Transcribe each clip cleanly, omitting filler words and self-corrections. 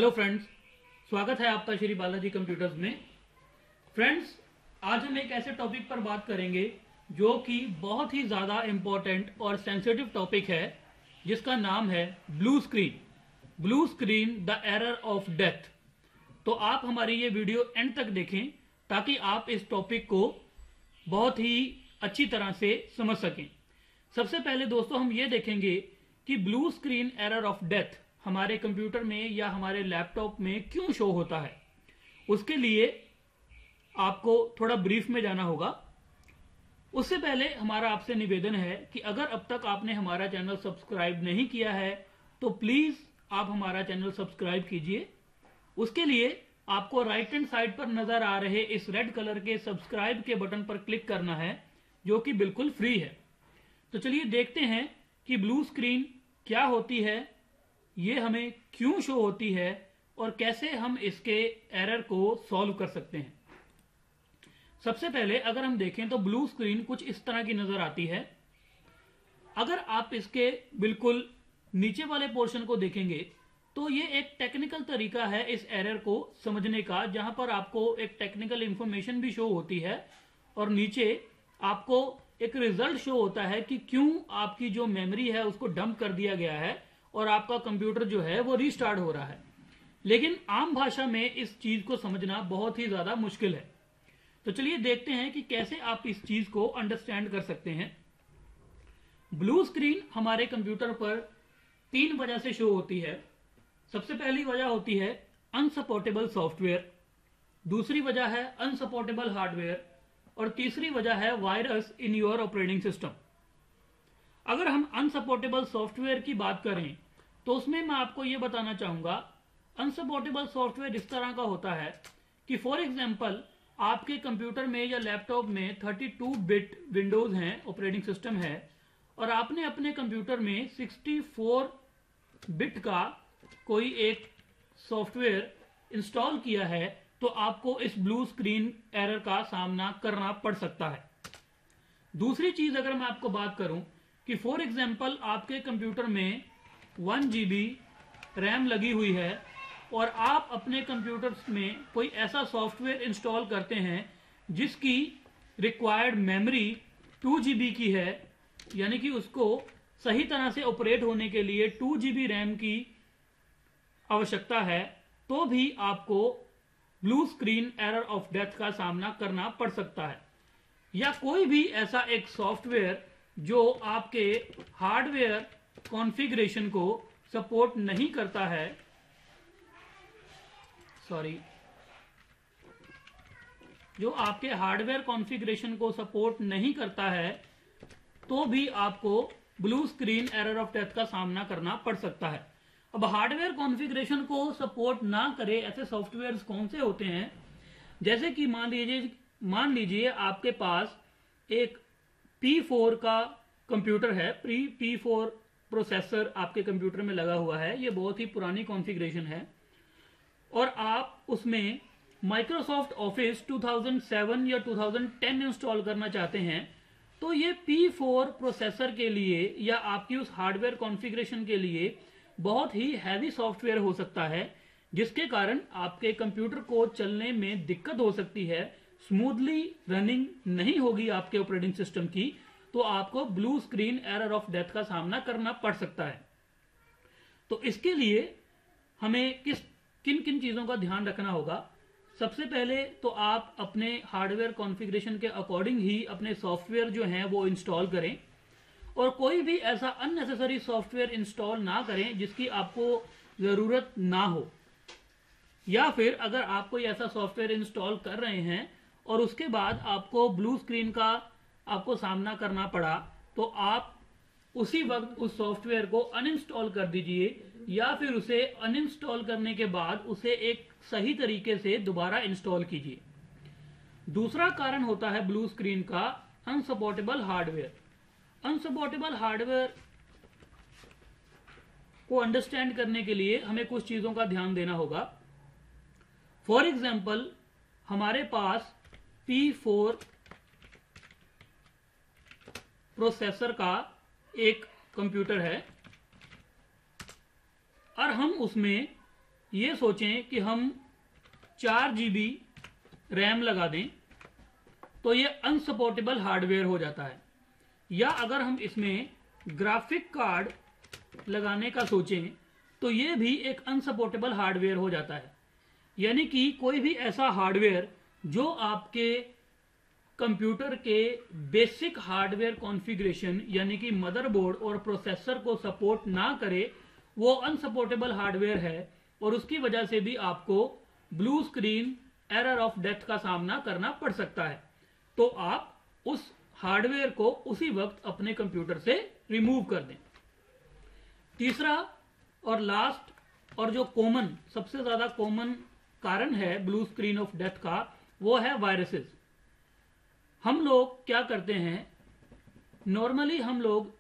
Hello friends, स्वागत है आपका श्री बालाजी कंप्यूटर्स में। फ्रेंड्स, आज हम एक ऐसे टॉपिक पर बात करेंगे जो कि बहुत ही ज़्यादा इम्पोर्टेंट और सेंसिटिव टॉपिक है, जिसका नाम है blue screen. Blue screen the error of death. तो आप हमारी ये वीडियो एंड तक देखें ताकि आप इस टॉपिक को बहुत ही अच्छी तरह से समझ सकें। सबसे पहले दोस्तों हम ये देखेंगे कि blue screen error of death हमारे कंप्यूटर में या हमारे लैपटॉप में क्यों शो होता है। उसके लिए आपको थोड़ा ब्रीफ में जाना होगा। उससे पहले हमारा आपसे निवेदन है कि अगर अब तक आपने हमारा चैनल सब्सक्राइब नहीं किया है तो प्लीज आप हमारा चैनल सब्सक्राइब कीजिए। उसके लिए आपको राइट हैंड साइड पर नजर आ रहे इस रेड कलर के सब्सक्राइब के बटन पर क्लिक करना है, जो कि बिल्कुल फ्री है। तो चलिए देखते हैं कि ब्लू स्क्रीन क्या होती है, ये हमें क्यों शो होती है और कैसे हम इसके एरर को सॉल्व कर सकते हैं। सबसे पहले अगर हम देखें तो ब्लू स्क्रीन कुछ इस तरह की नजर आती है। अगर आप इसके बिल्कुल नीचे वाले पोर्शन को देखेंगे तो ये एक टेक्निकल तरीका है इस एरर को समझने का, जहां पर आपको एक टेक्निकल इंफॉर्मेशन भी शो होती है और नीचे आपको एक रिजल्ट शो होता है कि क्यों आपकी जो मेमोरी है उसको डंप कर दिया गया है और आपका कंप्यूटर जो है वो रीस्टार्ट हो रहा है। लेकिन आम भाषा में इस चीज को समझना बहुत ही ज्यादा मुश्किल है। तो चलिए देखते हैं कि कैसे आप इस चीज को अंडरस्टैंड कर सकते हैं। ब्लू स्क्रीन हमारे कंप्यूटर पर 3 वजह से शो होती है। सबसे पहली वजह होती है अनसपोर्टेबल सॉफ्टवेयर, दूसरी वजह है अनसपोर्टेबल हार्डवेयर और तीसरी वजह है virus in your operating system. अगर हम अनसपोर्टेबल सॉफ्टवेयर की बात करें तो उसमें मैं आपको यह बताना चाहूंगा, अनसपोर्टेबल सॉफ्टवेयर इस तरह का होता है कि फॉर एग्जांपल आपके कंप्यूटर में या लैपटॉप में 32 बिट विंडोज हैं, ऑपरेटिंग सिस्टम है, और आपने अपने कंप्यूटर में 64 बिट का कोई एक सॉफ्टवेयर इंस्टॉल किया है, तो आपको इस ब्लू स्क्रीन एरर का सामना करना पड़ सकता है। दूसरी चीज अगर मैं आपको बात करूं कि फॉर एग्जांपल आपके कंप्यूटर में 1 GB रैम लगी हुई है और आप अपने कंप्यूटर में कोई ऐसा सॉफ्टवेयर इंस्टॉल करते हैं जिसकी रिक्वायर्ड मेमोरी 2 GB की है, यानी कि उसको सही तरह से ऑपरेट होने के लिए 2 GB रैम की आवश्यकता है, तो भी आपको blue screen error of death का सामना करना पड़ सकता है। या कोई भी ऐसा एक सॉफ्टवेयर जो आपके हार्डवेयर कॉन्फ़िगरेशन को सपोर्ट नहीं करता है, जो आपके हार्डवेयर कॉन्फ़िगरेशन को सपोर्ट नहीं करता है, तो भी आपको blue screen error of death का सामना करना पड़ सकता है। अब हार्डवेयर कॉन्फ़िगरेशन को सपोर्ट ना करे ऐसे सॉफ्टवेयर्स कौन से होते हैं, जैसे कि मान लीजिए आपके पास एक P4 का कंप्यूटर है, P4 प्रोसेसर आपके कंप्यूटर में लगा हुआ है। ये बहुत ही पुरानी कॉन्फ़िगरेशन है और आप उसमें माइक्रोसॉफ्ट ऑफिस 2007 या 2010 इंस्टॉल करना चाहते हैं, तो ये P4 प्रोसेसर के लिए या आपकी उस हार्डवेयर कॉन्फ़िगरेशन के लिए बहुत ही हैवी सॉफ्टवेयर हो सकता है, जिसके कारण आपके कंप्यूटर को चलने में दिक्कत हो सकती है, स्मूथली रनिंग नहीं होगी आपके ऑपरेटिंग सिस्टम की, तो आपको blue screen error of death का सामना करना पड़ सकता है। तो इसके लिए हमें किन किन चीजों का ध्यान रखना होगा। सबसे पहले तो आप अपने हार्डवेयर कॉन्फ़िगरेशन के अकॉर्डिंग ही अपने सॉफ्टवेयर जो हैं वो इंस्टॉल करें और कोई भी ऐसा अननेसेसरी सॉफ्टवेयर इंस्टॉल ना करें जिसकी आपको जरूरत ना हो। या फिर अगर आप कोई ऐसा सॉफ्टवेयर इंस्टॉल कर रहे हैं और उसके बाद आपको ब्लू स्क्रीन का आपको सामना करना पड़ा, तो आप उसी वक्त उस सॉफ्टवेयर को अनइंस्टॉल कर दीजिए या फिर उसे अनइंस्टॉल करने के बाद उसे एक सही तरीके से दोबारा इंस्टॉल कीजिए। दूसरा कारण होता है ब्लू स्क्रीन का अनसपोर्टेबल हार्डवेयर। अनसपोर्टेबल हार्डवेयर को अंडरस्टैंड करने के लिए हमें कुछ चीजों का ध्यान देना होगा। फॉर एग्जाम्पल हमारे पास P4 प्रोसेसर का एक कंप्यूटर है और हम उसमें ये सोचें कि हम 4 GB रैम लगा दें तो ये अनसपोर्टेबल हार्डवेयर हो जाता है। या अगर हम इसमें ग्राफिक कार्ड लगाने का सोचें तो ये भी एक अनसपोर्टेबल हार्डवेयर हो जाता है। यानी कि कोई भी ऐसा हार्डवेयर जो आपके कंप्यूटर के बेसिक हार्डवेयर कॉन्फ़िगरेशन यानी कि मदरबोर्ड और प्रोसेसर को सपोर्ट ना करे, वो अनसपोर्टेबल हार्डवेयर है और उसकी वजह से भी आपको blue screen error of death का सामना करना पड़ सकता है। तो आप उस हार्डवेयर को उसी वक्त अपने कंप्यूटर से रिमूव कर दें। तीसरा और लास्ट और जो सबसे ज्यादा कॉमन कारण है ब्लू स्क्रीन ऑफ डेथ का, वो है वायरसेस। हम लोग क्या करते हैं, नॉर्मली हम लोग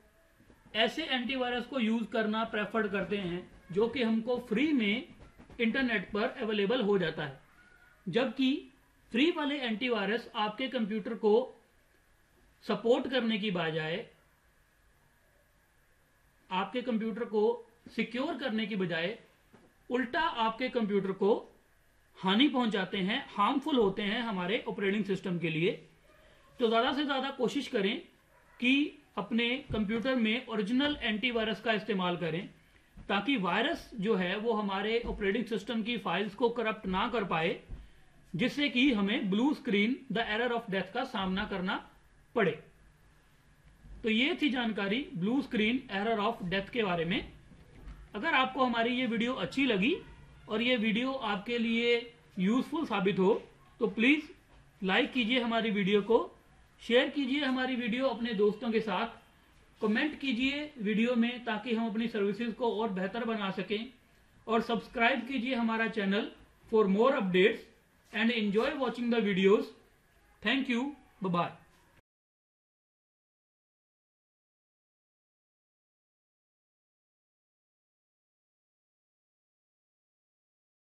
ऐसे एंटीवायरस को यूज करना प्रेफर करते हैं जो कि हमको फ्री में इंटरनेट पर अवेलेबल हो जाता है। जबकि फ्री वाले एंटीवायरस आपके कंप्यूटर को सपोर्ट करने की बजाय, आपके कंप्यूटर को सिक्योर करने की बजाय उल्टा आपके कंप्यूटर को हानि पहुंचाते हैं, हार्मफुल होते हैं हमारे ऑपरेटिंग सिस्टम के लिए। तो ज्यादा से ज्यादा कोशिश करें कि अपने कंप्यूटर में ओरिजिनल एंटीवायरस का इस्तेमाल करें ताकि वायरस जो है वो हमारे ऑपरेटिंग सिस्टम की फाइल्स को करप्ट ना कर पाए, जिससे कि हमें blue screen the error of death का सामना करना पड़े। तो ये थी जानकारी blue screen error of death के बारे में। अगर आपको हमारी ये वीडियो अच्छी लगी और ये वीडियो आपके लिए यूजफुल साबित हो तो प्लीज लाइक कीजिए हमारी वीडियो को, शेयर कीजिए हमारी वीडियो अपने दोस्तों के साथ, कमेंट कीजिए वीडियो में ताकि हम अपनी सर्विसेज को और बेहतर बना सकें, और सब्सक्राइब कीजिए हमारा channel for more updates and enjoy watching the videos. Thank you, bye bye.